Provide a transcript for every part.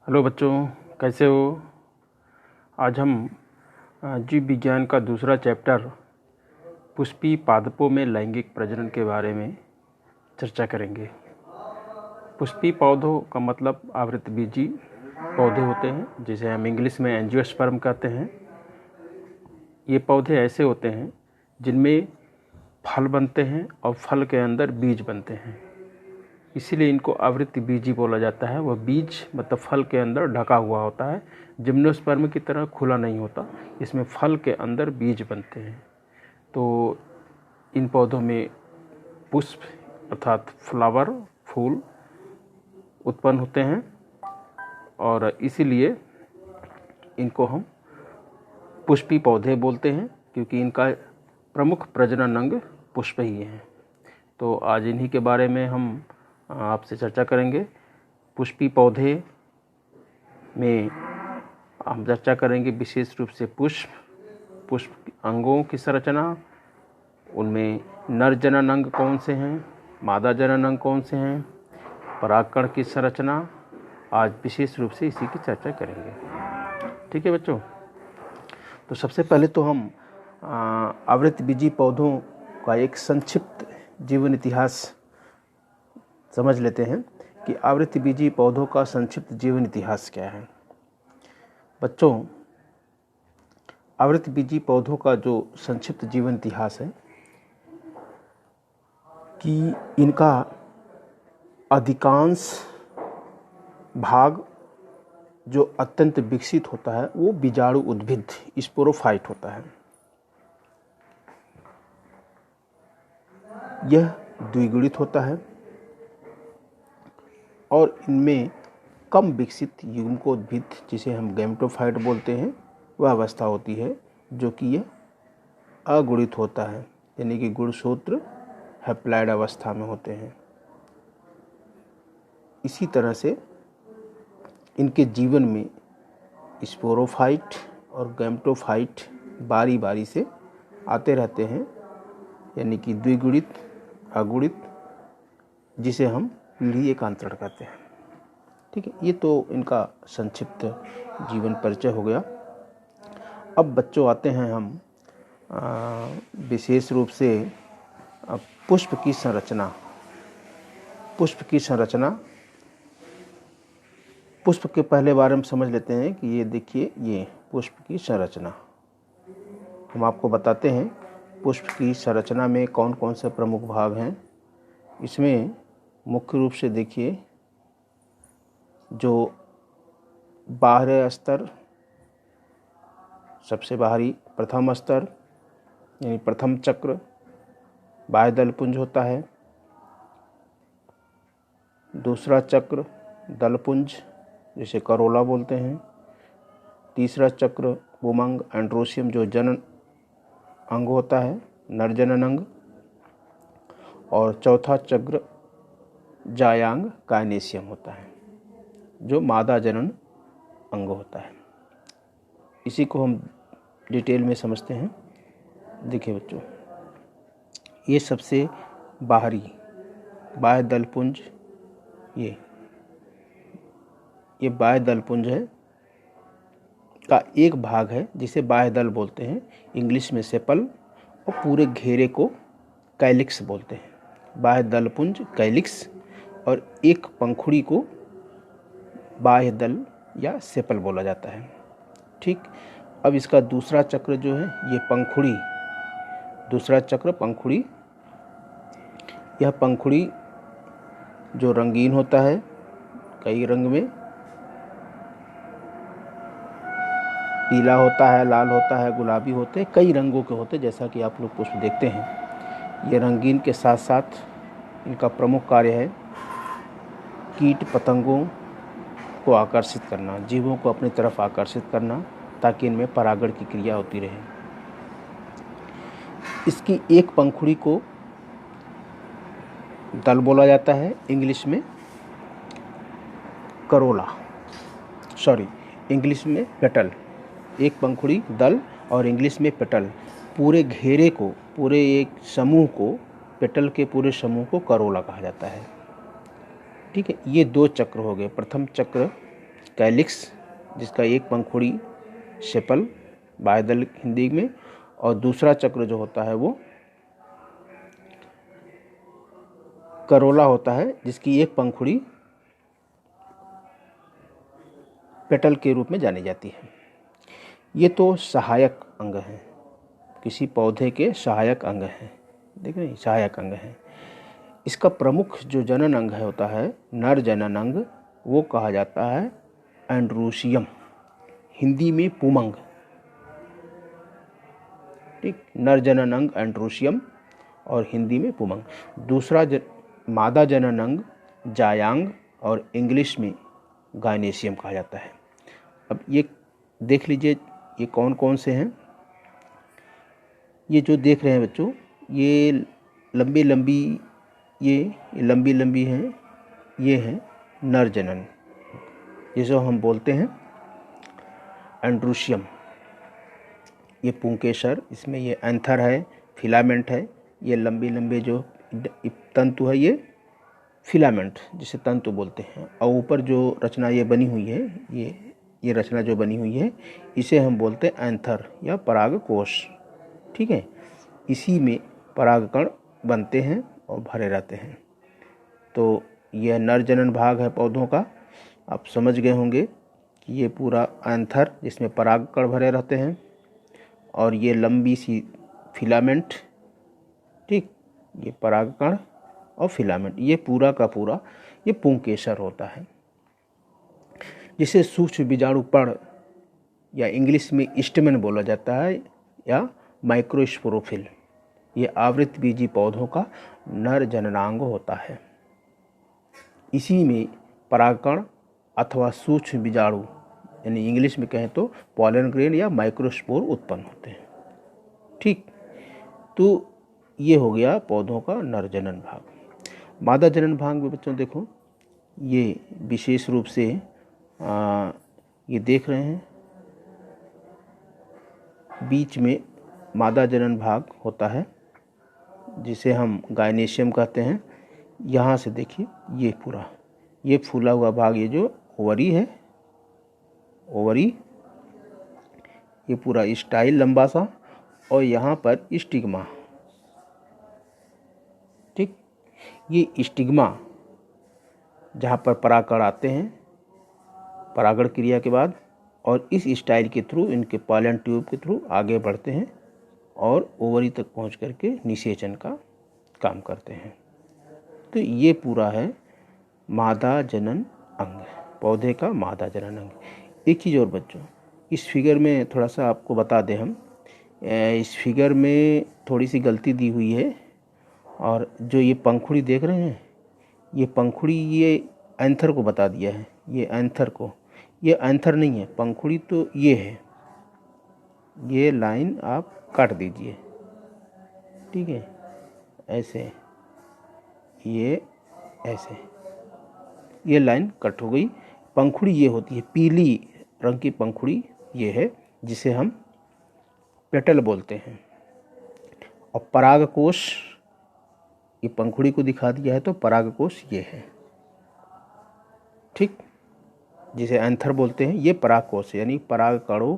Hello बच्चों, कैसे हो। आज हम जीव विज्ञान का दूसरा चैप्टर पुष्पीय पादपों में लैंगिक प्रजनन के बारे में चर्चा करेंगे। पुष्पीय पौधों का मतलब आवृतबीजी पौधे होते हैं, जिसे हम इंग्लिश में एंजियोस्पर्म कहते हैं। ये पौधे ऐसे होते हैं जिनमें फल बनते हैं और फल के अंदर बीज बनते हैं, इसीलिए इनको आवृतबीजी बोला जाता है। वह बीज मतलब फल के अंदर ढका हुआ होता है, जिम्नोस्पर्म की तरह खुला नहीं होता। इसमें फल के अंदर बीज बनते हैं। तो इन पौधों में पुष्प अर्थात फ्लावर, फूल उत्पन्न होते हैं और इसीलिए इनको हम पुष्पीय पौधे बोलते हैं, क्योंकि इनका प्रमुख प्रजनन अंग पुष्प ही है। तो आज इन्हीं के बारे में हम आपसे चर्चा करेंगे। पुष्पीय पौधे में हम चर्चा करेंगे विशेष रूप से पुष्प अंगों की संरचना, उनमें नर जनन अंग कौन से हैं, मादा जनन अंग कौन से हैं, परागकण की संरचना। आज विशेष रूप से इसी की चर्चा करेंगे। ठीक है बच्चों, तो सबसे पहले तो हम आवृतबीजी पौधों का एक संक्षिप्त जीवन इतिहास समझ लेते हैं कि आवृतबीजी पौधों का संक्षिप्त जीवन इतिहास क्या है। बच्चों, आवृतबीजी पौधों का जो संक्षिप्त जीवन इतिहास है कि इनका अधिकांश भाग जो अत्यंत विकसित होता है वो बीजाणु उद्भिद स्पोरोफाइट होता है। यह द्विगुणित होता है और इनमें कम विकसित युग्मकोद्भिद, जिसे हम गैमेटोफाइट बोलते हैं, वह अवस्था होती है जो कि यह अगुणित होता है, यानी कि गुणसूत्र हैप्लॉइड अवस्था में होते हैं। इसी तरह से इनके जीवन में स्पोरोफाइट और गैमेटोफाइट बारी बारी से आते रहते हैं, यानी कि द्विगुणित, अगुणित, जिसे हम पीढ़ी एकांतरण कहते हैं। ठीक है, ये तो इनका संक्षिप्त जीवन परिचय हो गया। अब बच्चों आते हैं हम विशेष रूप से पुष्प की संरचना। पुष्प की संरचना, पुष्प के पहले बारे में समझ लेते हैं कि ये देखिए, ये पुष्प की संरचना हम आपको बताते हैं। पुष्प की संरचना में कौन कौन से प्रमुख भाग हैं। इसमें मुख्य रूप से देखिए, जो बाह्य स्तर, सबसे बाहरी प्रथम स्तर यानी प्रथम चक्र बाह्य दलपुंज होता है। दूसरा चक्र दलपुंज, जिसे करोला बोलते हैं। तीसरा चक्र पुमंग एंड्रोसियम, जो जनन अंग होता है, नर जनन अंग। और चौथा चक्र जायांग काइनेसियम होता है, जो मादा जनन अंग होता है। इसी को हम डिटेल में समझते हैं। देखिए बच्चों, ये सबसे बाहरी बाह्य दलपुंज, ये बाह्य दलपुंज है का एक भाग है जिसे बाह्य दल बोलते हैं, इंग्लिश में सेपल, और पूरे घेरे को कैलिक्स बोलते हैं। बाह्य दलपुंज कैलिक्स, और एक पंखुड़ी को बाह्य दल या सेपल बोला जाता है। ठीक, अब इसका दूसरा चक्र जो है, ये पंखुड़ी, दूसरा चक्र पंखुड़ी। यह पंखुड़ी जो रंगीन होता है, कई रंग में, पीला होता है, लाल होता है, गुलाबी होते हैं, कई रंगों के होते हैं, जैसा कि आप लोग पुष्प देखते हैं। ये रंगीन के साथ साथ इनका प्रमुख कार्य है कीट पतंगों को आकर्षित करना, जीवों को अपनी तरफ आकर्षित करना, ताकि इनमें परागण की क्रिया होती रहे। इसकी एक पंखुड़ी को दल बोला जाता है, इंग्लिश में करोला, इंग्लिश में पेटल। एक पंखुड़ी दल और इंग्लिश में पेटल। पूरे घेरे को, पूरे एक समूह को, पेटल के पूरे समूह को करोला कहा जाता है। ठीक है, ये दो चक्र हो गए। प्रथम चक्र कैलिक्स, जिसका एक पंखुड़ी सेपल बाह्यदल हिंदी में, और दूसरा चक्र जो होता है वो करोला होता है, जिसकी एक पंखुड़ी पेटल के रूप में जानी जाती है। ये तो सहायक अंग हैं, किसी पौधे के सहायक अंग हैं, देख रहे हैं, सहायक अंग हैं। इसका प्रमुख जो जनन अंग है होता है नर जनन अंग, वो कहा जाता है एंड्रोशियम, हिंदी में पुमंग। ठीक, नर जनन अंग एंड्रोशियम और हिंदी में पुमंग। दूसरा मादा जनन अंग जायांग और इंग्लिश में गायनेशियम कहा जाता है। अब ये देख लीजिए ये कौन कौन से हैं। ये जो देख रहे हैं बच्चों, ये लंबी लंबी हैं, ये हैं नर जनन, जिसे हम बोलते हैं एंड्रोशियम। ये पुंकेसर, इसमें ये एंथर है, फिलामेंट है। ये लंबे जो तंतु है ये फिलामेंट, जिसे तंतु बोलते हैं। और ऊपर जो रचना ये बनी हुई है, ये रचना जो बनी हुई है, इसे हम बोलते हैं एंथर या परागकोश। ठीक है, इसी में परागकण बनते हैं और भरे रहते हैं। तो यह नर जनन भाग है पौधों का। आप समझ गए होंगे कि ये पूरा एंथर जिसमें परागकण भरे रहते हैं, और ये लंबी सी फिलामेंट, ठीक, ये परागकण और फिलामेंट, ये पूरा का पूरा ये पुंकेसर होता है, जिसे सूक्ष्म बीजाणुपर्ण या इंग्लिश में स्टेमन बोला जाता है या माइक्रोस्पोरोफिल। ये आवृतबीजी पौधों का नर जननांग होता है। इसी में परागकण अथवा सूक्ष्म बीजाणु, यानी इंग्लिश में कहें तो पॉलन ग्रेन या माइक्रोस्पोर उत्पन्न होते हैं। ठीक, तो ये हो गया पौधों का नर जनन भाग। मादा जनन भाग में बच्चों देखो, ये विशेष रूप से ये देख रहे हैं, बीच में मादा जनन भाग होता है, जिसे हम गायनेशियम कहते हैं। यहाँ से देखिए ये पूरा ये फूला हुआ भाग, ये जो ओवरी है, ओवरी, ये पूरा स्टाइल लंबा सा, और यहाँ पर स्टिग्मा। ठीक, ये स्टिग्मा जहाँ पर परागकण आते हैं परागण क्रिया के बाद, और इस स्टाइल के थ्रू, इनके पॉलन ट्यूब के थ्रू आगे बढ़ते हैं और ओवरी तक पहुँच करके निषेचन का काम करते हैं। तो ये पूरा है मादा जनन अंग, पौधे का मादा जनन अंग। एक चीज़ और बच्चों, इस फिगर में थोड़ा सा आपको बता दें हम, इस फिगर में थोड़ी सी गलती दी हुई है। और जो ये पंखुड़ी देख रहे हैं, ये पंखुड़ी ये एंथर को बता दिया है, ये एंथर को, ये एंथर नहीं है, पंखुड़ी तो ये है। ये लाइन आप काट दीजिए, ठीक है, ऐसे, ये ऐसे, ये लाइन कट हो गई। पंखुड़ी ये होती है, पीली रंग की पंखुड़ी ये है, जिसे हम पेटल बोलते हैं। और परागकोश, ये पंखुड़ी को दिखा दिया है, तो परागकोश ये है, ठीक, जिसे एंथर बोलते हैं। ये परागकोश यानी परागकणों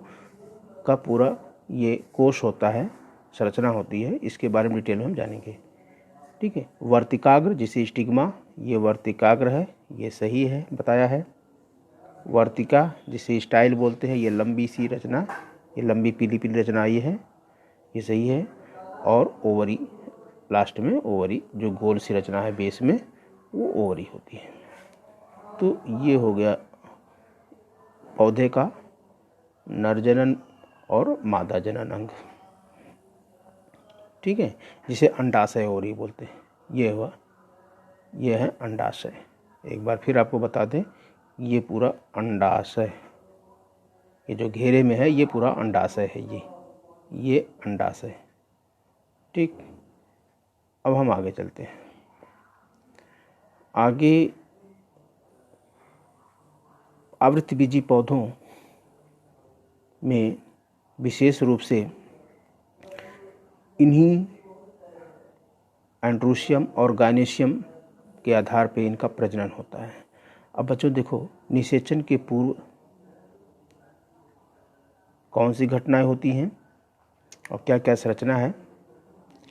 का पूरा ये कोश होता है, संरचना होती है। इसके बारे में डिटेल में हम जानेंगे, ठीक है। वर्तिकाग्र जिसे स्टिग्मा, ये वर्तिकाग्र है, ये सही है, बताया है। वर्तिका जिसे स्टाइल बोलते हैं, ये लंबी सी रचना, ये लंबी पीली पीली रचना ये है, ये सही है। और ओवरी, लास्ट में ओवरी जो गोल सी रचना है बेस में, वो ओवरी होती है। तो ये हो गया पौधे का नर जनन और मादा जनन अंग, ठीक है, जिसे अंडाशय ओवरी बोलते हैं। ये हुआ, ये है अंडाशय। एक बार फिर आपको बता दें, ये पूरा अंडाशय, ये जो घेरे में है ये पूरा अंडाशय है, ये अंडाशय, ठीक। अब हम आगे चलते हैं। आगे आवृतबीजी पौधों में विशेष रूप से इन्हीं एंड्रोशियम और गायनेशियम के आधार पे इनका प्रजनन होता है। अब बच्चों देखो, निषेचन के पूर्व कौन सी घटनाएं होती हैं और क्या क्या संरचना है।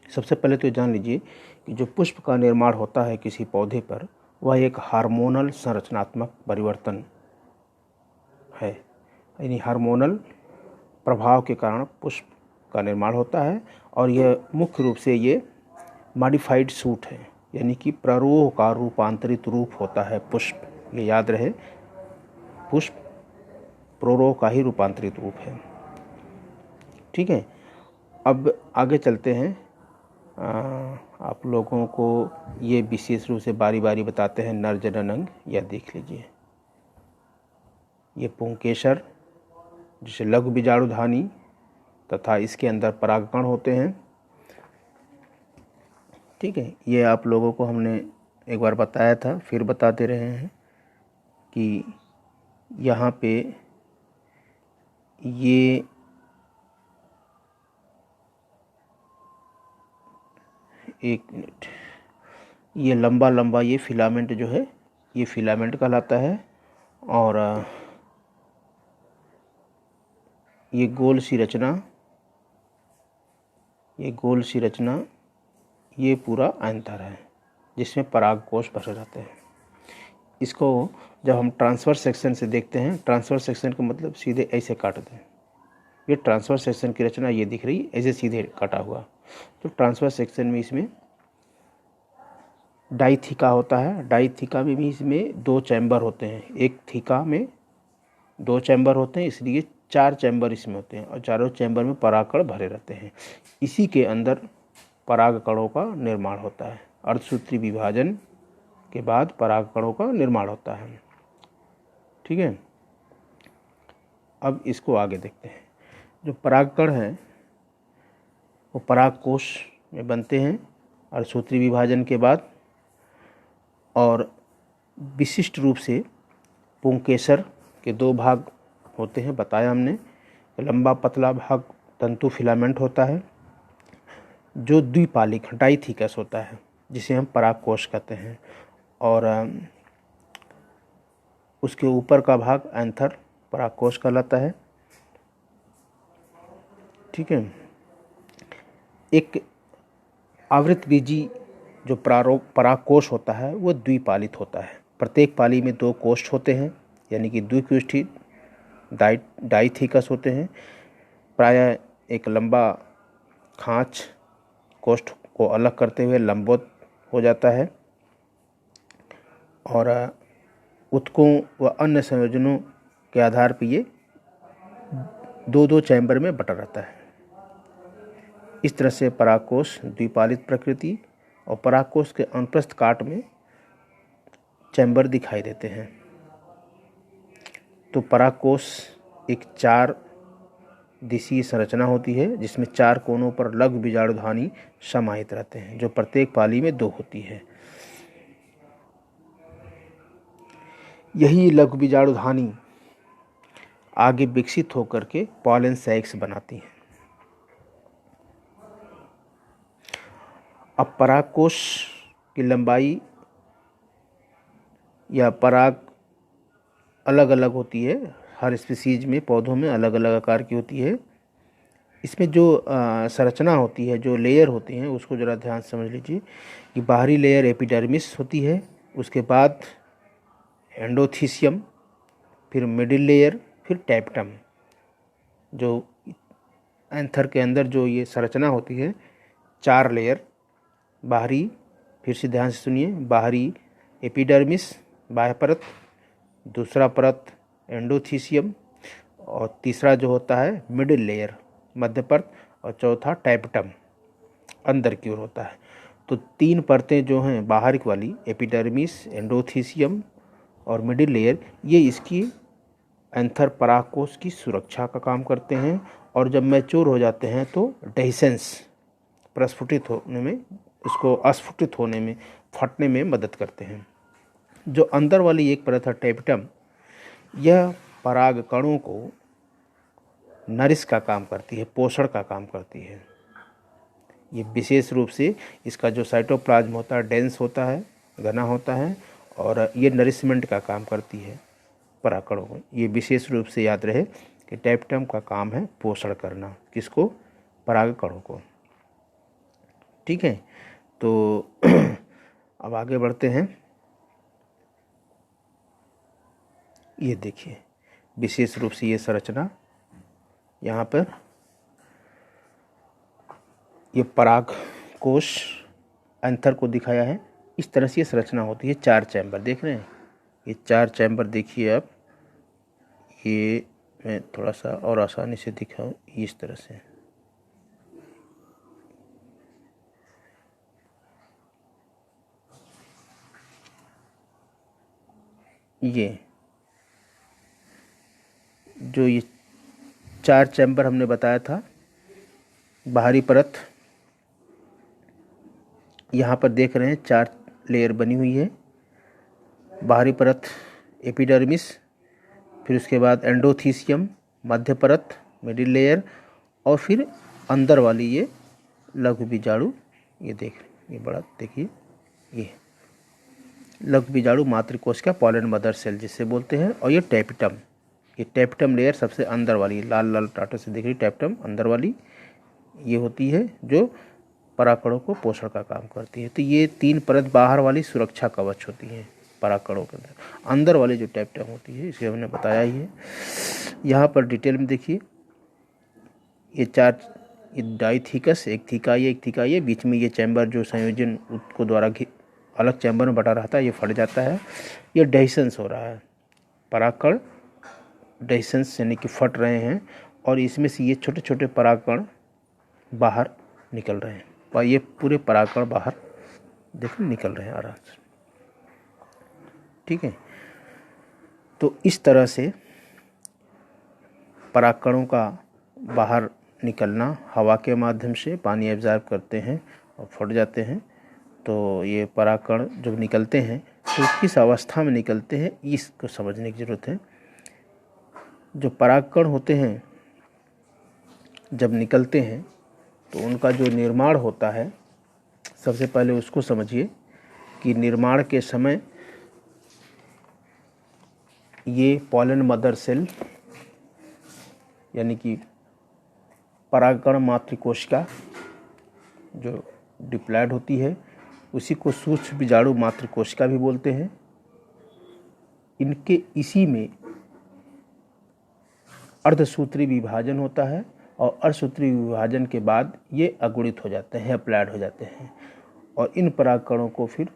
सबसे पहले तो जान लीजिए कि जो पुष्प का निर्माण होता है किसी पौधे पर, वह एक हार्मोनल संरचनात्मक परिवर्तन है, यानी हार्मोनल प्रभाव के कारण पुष्प का निर्माण होता है। और यह मुख्य रूप से ये मॉडिफाइड सूट है, यानी कि प्ररोह का रूपांतरित रूप होता है पुष्प। ये याद रहे, पुष्प प्ररोह का ही रूपांतरित रूप है। ठीक है, अब आगे चलते हैं। आप लोगों को ये विशेष रूप से बारी बारी बताते हैं नर जनन अंग। यह देख लीजिए, ये पुंकेसर जिसे लघु बीजाणुधानी तथा इसके अंदर परागकण होते हैं। ठीक है, ये आप लोगों को हमने एक बार बताया था, फिर बताते रहे हैं कि यहाँ पे ये एक मिनट, ये लंबा लंबा ये फिलामेंट जो है, ये फिलामेंट कहलाता है। और ये गोल सी रचना, ये गोल सी रचना, ये पूरा एंथर है जिसमें पराग कोष भरे रहते हैं। इसको जब हम ट्रांसफर सेक्शन से देखते हैं, ट्रांसफर सेक्शन का मतलब सीधे ऐसे काट दें, ये ट्रांसफर सेक्शन की रचना ये दिख रही ऐसे सीधे काटा हुआ। तो ट्रांसफर सेक्शन में इसमें डाइथिका होता है। डाइथिका में भी इसमें 2 चैम्बर होते हैं, एक थिका में 2 चैम्बर होते हैं, इसलिए 4 चैम्बर इसमें होते हैं और चारों चैम्बर में परागकण भरे रहते हैं। इसी के अंदर परागकणों का निर्माण होता है। अर्धसूत्री विभाजन के बाद परागकणों का निर्माण होता है। ठीक है, अब इसको आगे देखते हैं। जो परागकण हैं वो परागकोश में बनते हैं अर्धसूत्री विभाजन के बाद, और विशिष्ट रूप से पुंकेसर के 2 भाग होते हैं, बताया हमने। लंबा पतला भाग तंतु फिलामेंट होता है जो द्विपालिक डाइथिकस होता है, जिसे हम परागकोश कहते हैं, और उसके ऊपर का भाग एंथर परागकोश कहलाता है। ठीक है, एक आवृतबीजी जो परागकोश होता है वो द्विपालित होता है। प्रत्येक पाली में 2 कोष्ठ होते हैं, यानी कि द्विकोष्ठी डाइथिकस होते हैं। प्रायः एक लंबा खाँच कोष्ठ को अलग करते हुए लंबवत हो जाता है, और उत्कों व अन्य संयोजनों के आधार पर ये 2-2 चैम्बर में बटा रहता है। इस तरह से परागकोश द्विपालित प्रकृति और परागकोश के अनुप्रस्थ काट में चैम्बर दिखाई देते हैं। तो परागकोश एक 4 दिशीय संरचना होती है जिसमें 4 कोनों पर लघु बीजाणुधानी समाहित रहते हैं, जो प्रत्येक पाली में 2 होती है। यही लघु बीजाणुधानी आगे विकसित होकर के पॉलन सैक्स बनाती हैं। अब परागकोश की लंबाई या पराग अलग अलग होती है, हर स्पीसीज में, पौधों में अलग अलग आकार की होती है। इसमें जो संरचना होती है, जो लेयर होती हैं, उसको ज़रा ध्यान से समझ लीजिए कि बाहरी लेयर एपिडर्मिस होती है, उसके बाद एंडोथीसियम, फिर मिडिल लेयर, फिर टैप्टम। जो एंथर के अंदर जो ये संरचना होती है, 4 लेयर, बाहरी, फिर से ध्यान से सुनिए, बाहरी एपिडर्मिस बाह्य परत, दूसरा परत एंडोथीसियम, और तीसरा जो होता है मिडिल लेयर मध्य परत, और चौथा टैप्टम अंदर की ओर होता है। तो 3 परतें जो हैं बाहर वाली, एपिडर्मिस, एंडोथीसियम और मिडिल लेयर, ये इसकी एंथर परागकोश की सुरक्षा का काम करते हैं, और जब मैच्योर हो जाते हैं तो डेhiscence प्रस्फुटित होने में, इसको अस्फुटित होने में, फटने में मदद करते हैं। जो अंदर वाली एक परत है टैप्टम, यह पराग कणों को नरिश का काम करती है, पोषण का काम करती है। ये विशेष रूप से इसका जो साइटोप्लाज्म होता है डेंस होता है, घना होता है, और ये नरिशमेंट का काम करती है पराग कणों को। ये विशेष रूप से याद रहे कि टैप्टम का काम है पोषण करना, किसको? परागकणों को। ठीक है, तो अब आगे बढ़ते हैं। ये देखिए विशेष रूप से ये संरचना यहाँ पर, ये पराग कोश एंथर को दिखाया है। इस तरह से ये संरचना होती है। 4 चैम्बर देख रहे हैं, ये 4 चैम्बर देखिए आप। ये मैं थोड़ा सा और आसानी से दिखाऊं, इस तरह से। ये जो ये 4 चैम्बर हमने बताया था, बाहरी परत यहाँ पर देख रहे हैं 4 लेयर बनी हुई है। बाहरी परत एपिडर्मिस, फिर उसके बाद एंडोथीसियम, मध्य परत मिडिल लेयर, और फिर अंदर वाली ये लघु बीजाणु। ये ये बड़ा देखिए, ये लघु बीजाणु मातृकोश का पॉलन मदर सेल जिसे बोलते हैं। और ये टैप्टम, ये टैप्टम लेयर सबसे अंदर वाली लाल लाल टाटो से दिख रही टैप्टम अंदर वाली, ये होती है जो परागकणों को पोषण का काम करती है। तो ये 3 परत बाहर वाली सुरक्षा कवच होती है परागकणों के अंदर। अंदर वाली जो टैप्टम होती है इसे हमने बताया ही है। यहाँ पर डिटेल में देखिए, ये 4 ये डाइथिकस, एक थीका ये बीच में ये चैम्बर जो संयोजन को द्वारा अलग चैम्बर में बटा रहता है, ये फट जाता है। ये डेहिसेंस हो रहा है, परागकण डेहिसेंस यानी कि फट रहे हैं, और इसमें से ये छोटे छोटे परागकण बाहर निकल रहे हैं। और ये पूरे परागकण बाहर देखिए निकल रहे हैं आराम से। ठीक है, तो इस तरह से परागकणों का बाहर निकलना, हवा के माध्यम से पानी एब्जॉर्ब करते हैं और फट जाते हैं। तो ये परागकण जब निकलते हैं तो किस अवस्था में निकलते हैं इसको समझने की ज़रूरत है। जो परागकण होते हैं जब निकलते हैं तो उनका जो निर्माण होता है, सबसे पहले उसको समझिए कि निर्माण के समय ये पॉलन मदर सेल यानी कि परागकण मातृकोशिका जो डिप्लॉयड होती है, उसी को सूक्ष्म बीजाणु मातृकोशिका भी बोलते हैं। इनके इसी में अर्धसूत्री विभाजन होता है, और अर्धसूत्री विभाजन के बाद ये अगुणित हो जाते हैं, हैप्लॉयड हो जाते हैं। और इन परागकणों को फिर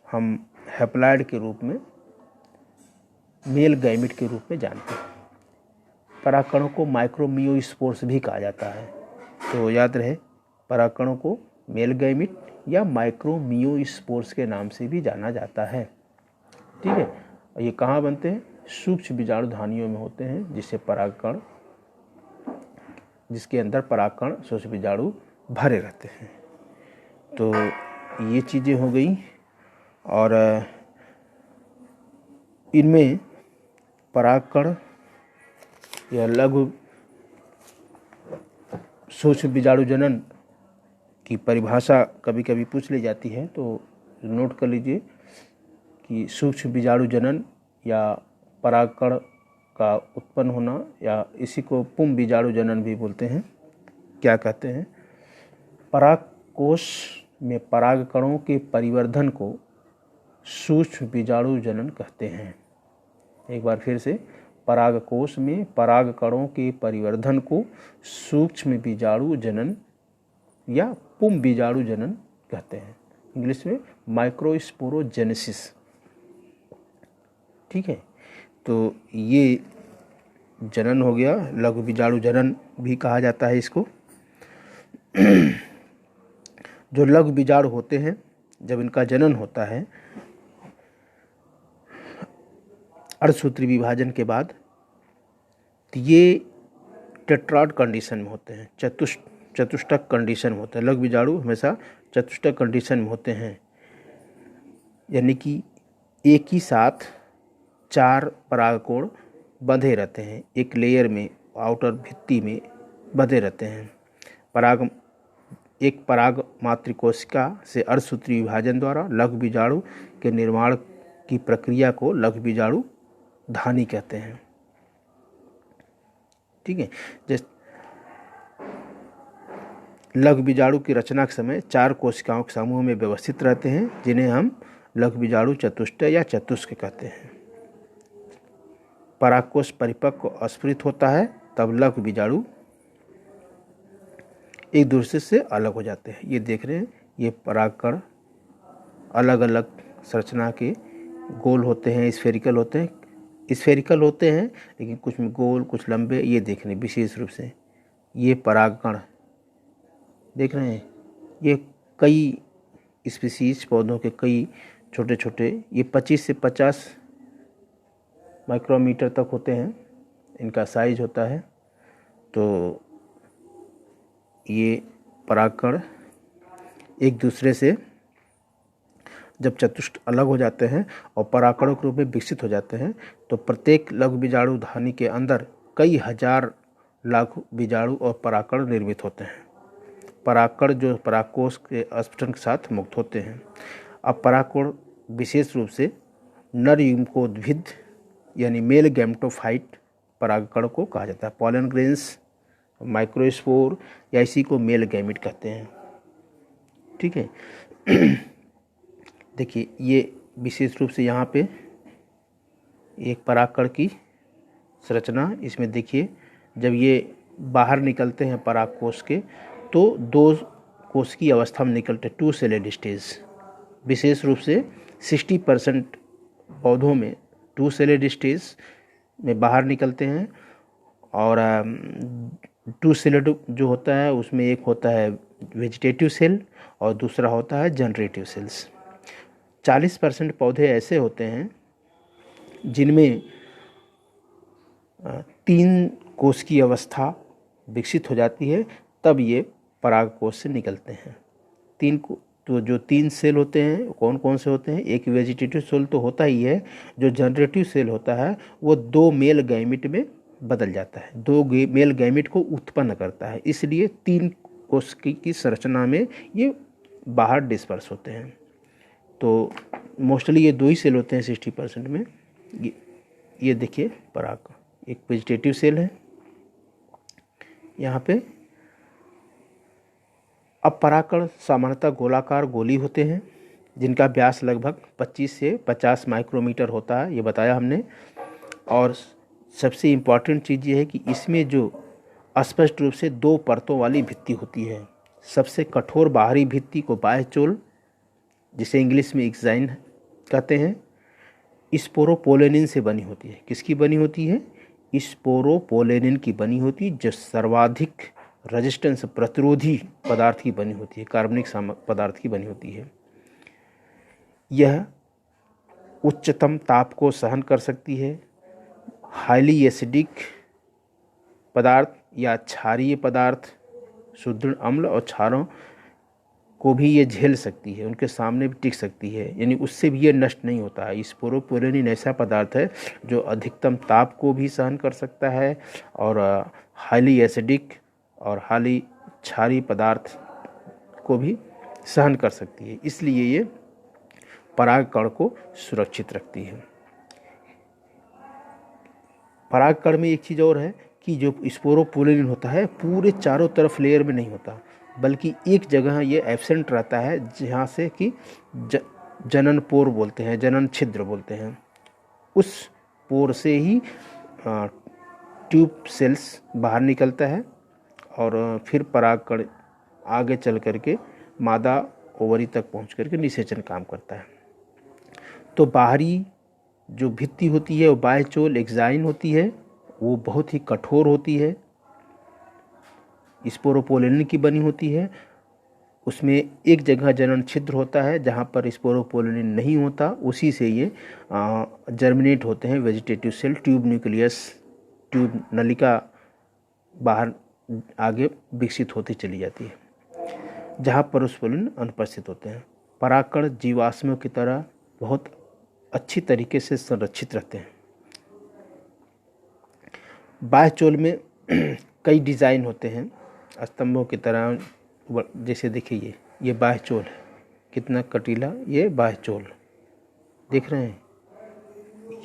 हम हैप्लॉयड के रूप में, मेल गैमिट के रूप में जानते हैं। परागकणों को माइक्रोमियोस्पोर्स भी कहा जाता है। तो याद रहे, परागकणों को मेल गैमिट या माइक्रोमियोस्पोर्स के नाम से भी जाना जाता है। ठीक है, और ये कहाँ बनते हैं? सूक्ष्म बीजाणु धानियों में होते हैं, जिसके अंदर परागकण सूक्ष्म बीजाणु भरे रहते हैं। तो ये चीज़ें हो गई। और इनमें परागकण या लघु सूक्ष्म बीजाणु जनन की परिभाषा कभी कभी पूछ ली जाती है, तो नोट कर लीजिए कि सूक्ष्म बीजाणु जनन या परागकण का उत्पन्न होना, या इसी को पुंम बीजाणु जनन भी बोलते हैं। क्या कहते हैं? परागकोश में परागकणों के परिवर्धन को सूक्ष्म बीजाणु जनन कहते हैं। एक बार फिर से, परागकोश में परागकणों के परिवर्धन को सूक्ष्म बीजाणु जनन या पुंम बीजाणु जनन कहते हैं। इंग्लिश में माइक्रोस्पोरोजेनेसिस। ठीक है, तो ये जनन हो गया, लघु बीजाणु जनन भी कहा जाता है इसको। जो लघु बीजाणु होते हैं, जब इनका जनन होता है अर्धसूत्री विभाजन के बाद, तो ये टेट्राड कंडीशन में होते हैं, चतुष्टक कंडीशन में होते हैं। लघु बीजाणु हमेशा चतुष्टक कंडीशन में होते हैं, यानी कि एक ही साथ 4 परागकोण बंधे रहते हैं, एक लेयर में, आउटर भित्ति में बंधे रहते हैं। एक पराग मातृकोशिका से अर्धसूत्री विभाजन द्वारा लघु बीजाणु के निर्माण की प्रक्रिया को लघु बीजाणु धानी कहते हैं। ठीक है। जैसे लघु बीजाणु की रचना के समय 4 कोशिकाओं के समूह में व्यवस्थित रहते हैं, जिन्हें हम लघु बीजाणु चतुष्टय या चतुष्क कहते हैं। परागकोश परिपक्व और स्फुरित होता है, तब लघु बीजाणु एक दूसरे से अलग हो जाते हैं। ये देख रहे हैं, ये परागकण अलग अलग संरचना के गोल होते हैं, स्फेरिकल होते हैं, लेकिन कुछ में गोल, कुछ लंबे। ये देख रहे हैं विशेष रूप से ये परागकण देख रहे हैं। ये कई स्पीसीज पौधों के कई छोटे छोटे, ये 25 से 50 माइक्रोमीटर तक होते हैं, इनका साइज होता है। तो ये परागकण एक दूसरे से जब चतुष्ट अलग हो जाते हैं और परागकणों के रूप में विकसित हो जाते हैं, तो प्रत्येक लघु बीजाणु धानी के अंदर कई हजार लघु बीजाणु और परागकण निर्मित होते हैं। परागकण जो परागकोश के अस्फुटन के साथ मुक्त होते हैं। अब परागकण विशेष रूप से नर युग्मकोद्भिद यानी मेल गैमेटोफाइट परागकण को कहा जाता है। पॉलन ग्रेन्स, माइक्रोस्पोर या इसी को मेल गैमेट कहते हैं। ठीक है। देखिए, ये विशेष रूप से यहाँ पे एक परागकण की संरचना, इसमें देखिए जब ये बाहर निकलते हैं परागकोश के, तो 2 कोश की अवस्था में निकलते, 2 सेलेड स्टेज। विशेष रूप से 60% पौधों में 2 सेलेड स्टेज में बाहर निकलते हैं, और 2 सेलेड जो होता है उसमें एक होता है वेजिटेटिव सेल और दूसरा होता है जनरेटिव सेल्स। 40% पौधे ऐसे होते हैं जिनमें 3 कोश की अवस्था विकसित हो जाती है, तब ये परागकोश से निकलते हैं। तो जो 3 सेल होते हैं कौन कौन से होते हैं? एक वेजिटेटिव सेल तो होता ही है, जो जनरेटिव सेल होता है वो 2 मेल गैमेट में बदल जाता है, 2 मेल गैमेट को उत्पन्न करता है, इसलिए 3 कोश की संरचना में ये बाहर डिस्पर्स होते हैं। तो मोस्टली ये 2 ही सेल होते हैं 60% में। ये देखिए पराग, एक वेजिटेटिव सेल है यहाँ पे। अब परागकण सामान्यतः गोलाकार गोली होते हैं, जिनका व्यास लगभग 25 से 50 माइक्रोमीटर होता है, ये बताया हमने। और सबसे इम्पॉर्टेंट चीज़ ये है कि इसमें जो स्पष्ट रूप से 2 परतों वाली भित्ति होती है। सबसे कठोर बाहरी भित्ति को बाह्यचोल, जिसे इंग्लिश में एक्साइन कहते हैं, स्पोरोपोलेनिन से बनी होती है। किसकी बनी होती है? स्पोरोपोलेनिन की बनी होती है, जो सर्वाधिक रेजिस्टेंस प्रतिरोधी पदार्थ की बनी होती है, कार्बनिक पदार्थ की बनी होती है। यह उच्चतम ताप को सहन कर सकती है। हाईली एसिडिक पदार्थ या क्षारीय पदार्थ, सुदृढ़ अम्ल और क्षारों को भी ये झेल सकती है, उनके सामने भी टिक सकती है, यानी उससे भी ये नष्ट नहीं होता है। स्पोरोपोलेनिन ऐसा पदार्थ है जो अधिकतम ताप को भी सहन कर सकता है और हाईली एसिडिक और हाईली क्षारीय पदार्थ को भी सहन कर सकती है, इसलिए ये परागकण को सुरक्षित रखती है। परागकण में एक चीज़ और है कि जो स्पोरोपोलेनिन होता है पूरे चारों तरफ लेयर में नहीं होता, बल्कि एक जगह ये एब्सेंट रहता है, जहाँ से कि जनन पोर बोलते हैं, जनन छिद्र बोलते हैं। उस पोर से ही ट्यूब सेल्स बाहर निकलता है और फिर परागकण आगे चल करके मादा ओवरी तक पहुँच करके निषेचन काम करता है। तो बाहरी जो भित्ति होती है वो बाह्यचोल एक्साइन होती है, वो बहुत ही कठोर होती है, स्पोरोपोलेनिन की बनी होती है। उसमें एक जगह जनन छिद्र होता है जहाँ पर स्पोरोपोलेनिन नहीं होता, उसी से ये जर्मिनेट होते हैं vegetative cell. Tube nucleus, tube नलिका बाहर आगे विकसित होती चली जाती है, जहाँ पर स्पोरोपोलेनिन अनुपस्थित होते हैं। परागकण जीवाश्मों की तरह बहुत अच्छी तरीके से संरक्षित रहते हैं। बाह्यचोल में कई डिज़ाइन होते हैं स्तंभों की तरह, जैसे देखिए ये बाह्यचोल है, कितना कटीला ये बाह्यचोल देख रहे हैं।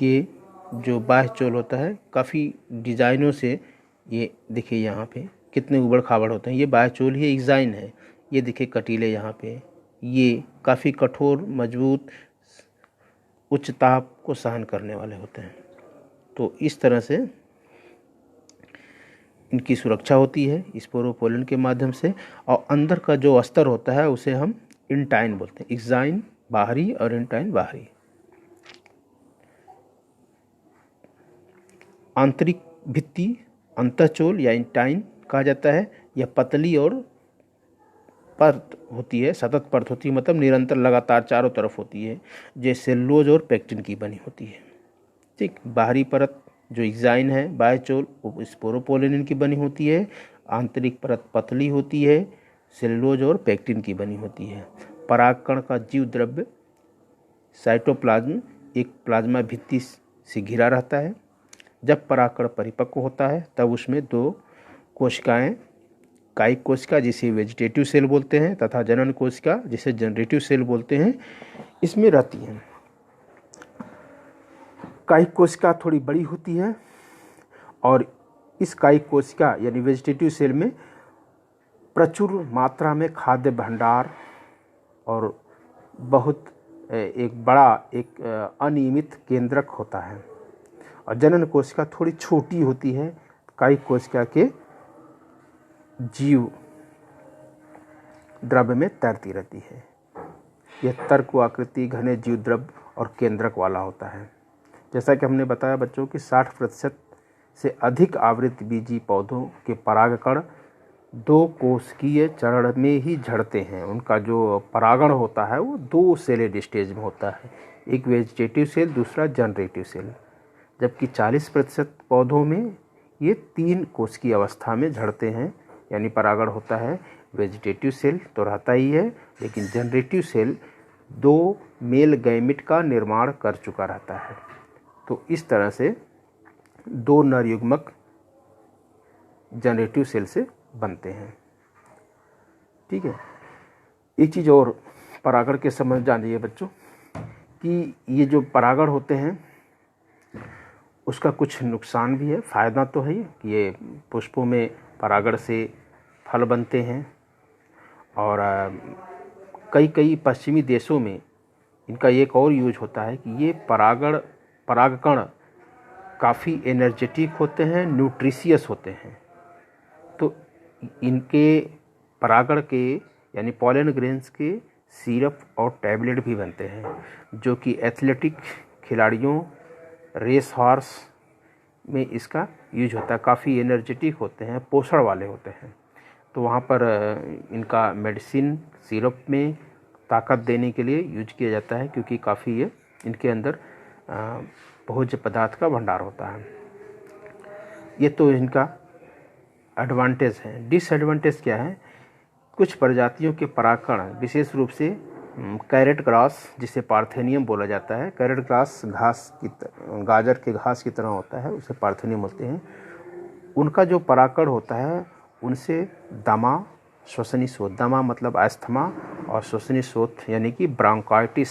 ये जो बाह्यचोल होता है काफ़ी डिज़ाइनों से ये देखिए यहाँ पे कितने उबड़ खाबड़ होते हैं। ये बायोचोल ही एक्साइन है। ये देखिए कटीले यहाँ पे, ये काफ़ी कठोर, मजबूत, उच्च ताप को सहन करने वाले होते हैं। तो इस तरह से इनकी सुरक्षा होती है स्पोरोपोलन के माध्यम से। और अंदर का जो अस्तर होता है उसे हम इंटाइन बोलते हैं। एक्साइन बाहरी और इंटाइन बाहरी। आंतरिक भित्ति अंतःचोल या इंटाइन कहा जाता है। यह पतली और परत होती है, सतत परत होती है, मतलब निरंतर लगातार चारों तरफ होती है, जो सेलुलोज और पेक्टिन की बनी होती है। ठीक, बाहरी परत जो एक्साइन है बायोचोल, वो स्पोरोपोलिन की बनी होती है। आंतरिक परत पतली होती है, सेलुलोज और पेक्टिन की बनी होती है। परागकण का जीव द्रव्य साइटोप्लाज्म एक प्लाज्मा भित्ति से घिरा रहता है। जब परागकण परिपक्व होता है तब उसमें दो कोशिकाएं, कायिक कोशिका जिसे वेजिटेटिव सेल बोलते हैं तथा जनन कोशिका जिसे जनरेटिव सेल बोलते हैं, इसमें रहती हैं। कायिक कोशिका थोड़ी बड़ी होती है और इस कायिक कोशिका यानी वेजिटेटिव सेल में प्रचुर मात्रा में खाद्य भंडार और बहुत एक बड़ा अनियमित केंद्रक होता है। और जनन कोशिका थोड़ी छोटी होती है। कायिक कोशिका के जीव द्रव्य में तैरती रहती है। यह तर्क आकृति घने जीव द्रव्य और केंद्रक वाला होता है। जैसा कि हमने बताया बच्चों कि 60% से अधिक आवृत्त बीजी पौधों के परागकण दो कोशिकीय चरण में ही झड़ते हैं। उनका जो परागण होता है वो दो सेलेड स्टेज में होता है, एक वेजिटेटिव सेल, दूसरा जनरेटिव सेल। जबकि 40% पौधों में ये 3 कोशिकीय अवस्था में झड़ते हैं, यानी परागण होता है। वेजिटेटिव सेल तो रहता ही है, लेकिन जनरेटिव सेल 2 मेल गैमेट का निर्माण कर चुका रहता है। तो इस तरह से 2 नर युग्मक जनरेटिव सेल से बनते हैं। ठीक है, एक चीज़ और परागण के समझ जानिए बच्चों कि ये जो परागण होते हैं उसका कुछ नुकसान भी है। फ़ायदा तो है कि ये पुष्पों में परागण से फल बनते हैं और कई पश्चिमी देशों में इनका एक और यूज होता है कि ये परागकण काफ़ी एनर्जेटिक होते हैं, न्यूट्रिशियस होते हैं। तो इनके परागण के यानी पॉलन ग्रेन्स के सिरप और टैबलेट भी बनते हैं, जो कि एथलेटिक खिलाड़ियों, रेस हॉर्स में इसका यूज होता है। काफ़ी एनर्जेटिक होते हैं, पोषण वाले होते हैं। तो वहाँ पर इनका मेडिसिन सिरप में ताकत देने के लिए यूज किया जाता है, क्योंकि काफ़ी ये इनके अंदर भोज्य पदार्थ का भंडार होता है। ये तो इनका एडवांटेज है। डिसएडवांटेज क्या है? कुछ प्रजातियों के परागकण विशेष रूप से कैरेट ग्रास, जिसे पार्थेनियम बोला जाता है, कैरेट ग्रास गाजर के घास की तरह होता है, उसे पार्थेनियम बोलते हैं। उनका जो परागकण होता है उनसे दमा, श्वसनी शोथ, दमा मतलब अस्थमा, और श्वसनी शोथ यानी कि ब्रोंकाइटिस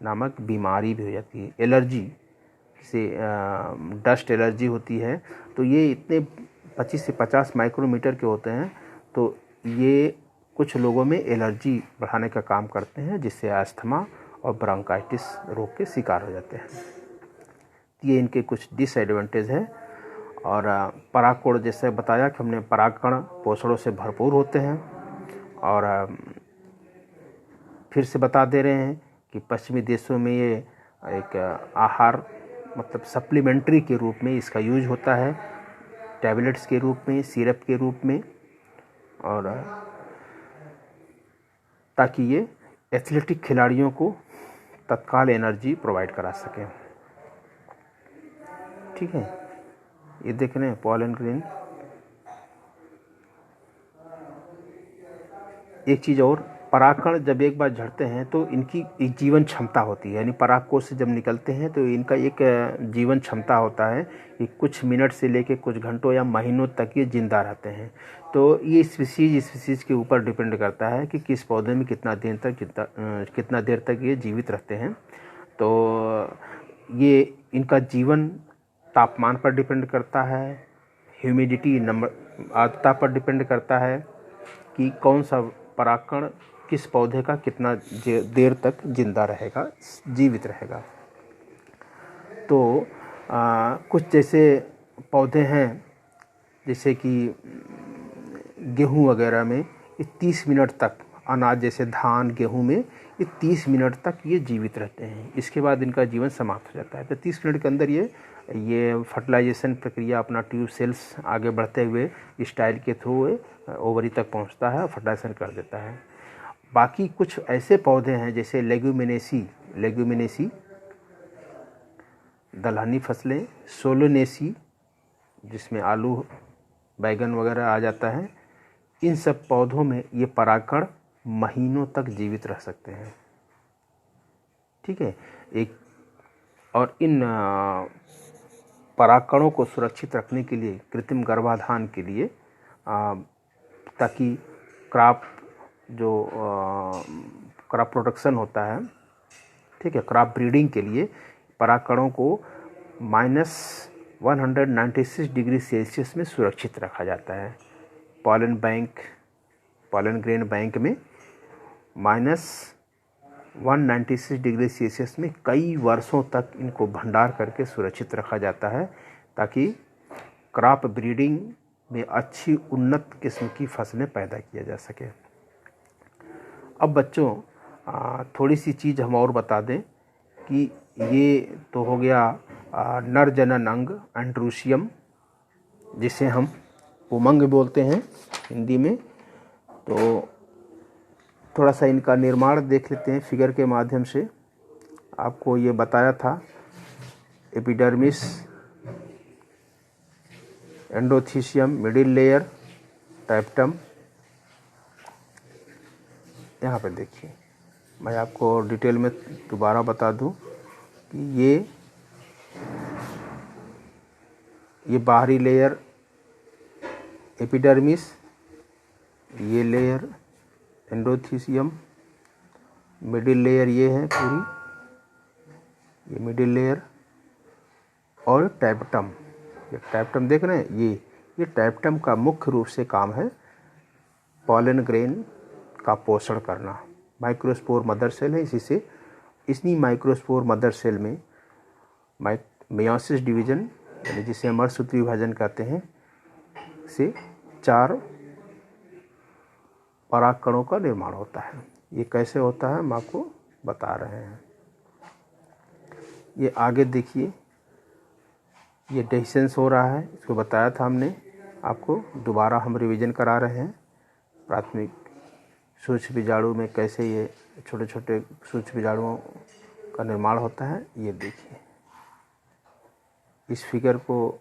नामक बीमारी भी हो जाती है। एलर्जी से डस्ट एलर्जी होती है। तो ये इतने 25 से 50 माइक्रोमीटर के होते हैं, तो ये कुछ लोगों में एलर्जी बढ़ाने का काम करते हैं, जिससे अस्थमा और ब्रोंकाइटिस रोग के शिकार हो जाते हैं। ये इनके कुछ डिसएडवांटेज है। और परागकोण जैसे बताया कि हमने, परागकण पोषणों से भरपूर होते हैं। और फिर से बता दे रहे हैं कि पश्चिमी देशों में ये एक आहार मतलब सप्लीमेंट्री के रूप में इसका यूज होता है, टैबलेट्स के रूप में, सिरप के रूप में, और ताकि ये एथलेटिक खिलाड़ियों को तत्काल एनर्जी प्रोवाइड करा सकें। ठीक है, ये देख रहे हैं पॉलन ग्रेन। एक चीज़ और, परागकण जब एक बार झड़ते हैं तो इनकी एक जीवन क्षमता होती है, यानी परागकोश से जब निकलते हैं तो इनका एक जीवन क्षमता होता है कि कुछ मिनट से लेकर कुछ घंटों या महीनों तक ये जिंदा रहते हैं। तो ये स्पीसीज के ऊपर डिपेंड करता है कि किस पौधे में कितना देर तक ये जीवित रहते हैं। तो ये इनका जीवन तापमान पर डिपेंड करता है, ह्यूमिडिटी नंबर आर्द्रता पर डिपेंड करता है कि कौन सा परागकण किस पौधे का कितना देर तक जिंदा रहेगा, जीवित रहेगा। तो कुछ जैसे पौधे हैं जैसे कि गेहूं वगैरह में ये 30 मिनट तक, अनाज जैसे धान गेहूं में ये 30 मिनट तक ये जीवित रहते हैं, इसके बाद इनका जीवन समाप्त हो जाता है। तो 30 मिनट के अंदर ये फर्टिलाइजेशन प्रक्रिया अपना ट्यूब सेल्स आगे बढ़ते हुए स्टाइल के थ्रू ओवरी तक पहुंचता है और फर्टिलाइजेशन कर देता है। बाकी कुछ ऐसे पौधे हैं जैसे लेग्यूमिनेसी दलहनी फसलें, सोलोनेसी जिसमें आलू बैगन वगैरह आ जाता है, इन सब पौधों में ये परागकण महीनों तक जीवित रह सकते हैं। ठीक है, और इन परागकणों को सुरक्षित रखने के लिए कृत्रिम गर्भाधान के लिए ताकि क्रॉप प्रोडक्शन होता है, ठीक है, क्रॉप ब्रीडिंग के लिए परागकणों को -196 डिग्री सेल्सियस में सुरक्षित रखा जाता है। पॉलन ग्रेन बैंक में -196 डिग्री सेल्सियस में कई वर्षों तक इनको भंडार करके सुरक्षित रखा जाता है ताकि क्रॉप ब्रीडिंग में अच्छी उन्नत किस्म की फसलें पैदा किया जा सके। अब बच्चों थोड़ी सी चीज़ हम और बता दें कि ये तो हो गया नर जनन अंग एंड्रोशियम, जिसे हम उमंग बोलते हैं हिंदी में। तो थोड़ा सा इनका निर्माण देख लेते हैं फिगर के माध्यम से। आपको ये बताया था epidermis, endothecium, middle layer, tapetum. यहाँ पे देखिए, मैं आपको डिटेल में दोबारा बता दूं कि ये बाहरी लेयर एपिडर्मिस, ये लेयर एंडोथीसियम, मिडिल लेयर ये है पूरी, ये मिडिल लेयर, और टैप्टम। ये टैप्टम देख रहे हैं, ये टैप्टम का मुख्य रूप से काम है पॉलन ग्रेन का पोषण करना। माइक्रोस्पोर मदर सेल है, इसी माइक्रोस्पोर मदर सेल में मेयोसिस डिवीजन, यानी जिसे मर्मसूत्र विभाजन कहते हैं, से 4 परागकणों का निर्माण होता है। ये कैसे होता है हम आपको बता रहे हैं। ये आगे देखिए, ये डेhiscence हो रहा है, इसको बताया था हमने आपको, दोबारा हम रिवीजन करा रहे हैं। प्राथमिक सूक्ष्म बीजाणु में कैसे ये छोटे छोटे सूक्ष्म बीजाणुओं का निर्माण होता है। ये देखिए, इस फिगर को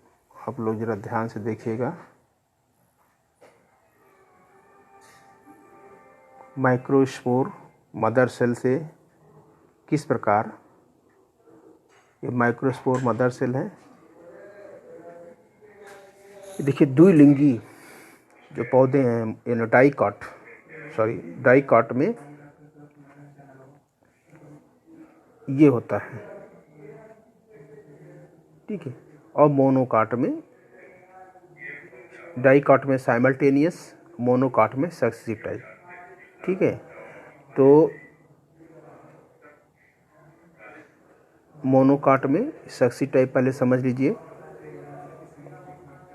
आप लोग जरा ध्यान से देखिएगा। माइक्रोस्पोर मदर सेल से किस प्रकार, ये माइक्रोस्पोर मदर सेल है। देखिए, द्विलिंगी जो पौधे हैं, यानी डाइकॉट में ये होता है, ठीक है, और मोनोकॉट में, डाइकॉट में साइमल्टेनियस, मोनोकॉट में सक्सेसिव टाइप, ठीक है। तो मोनोकॉट में सक्सेसिव टाइप पहले समझ लीजिए,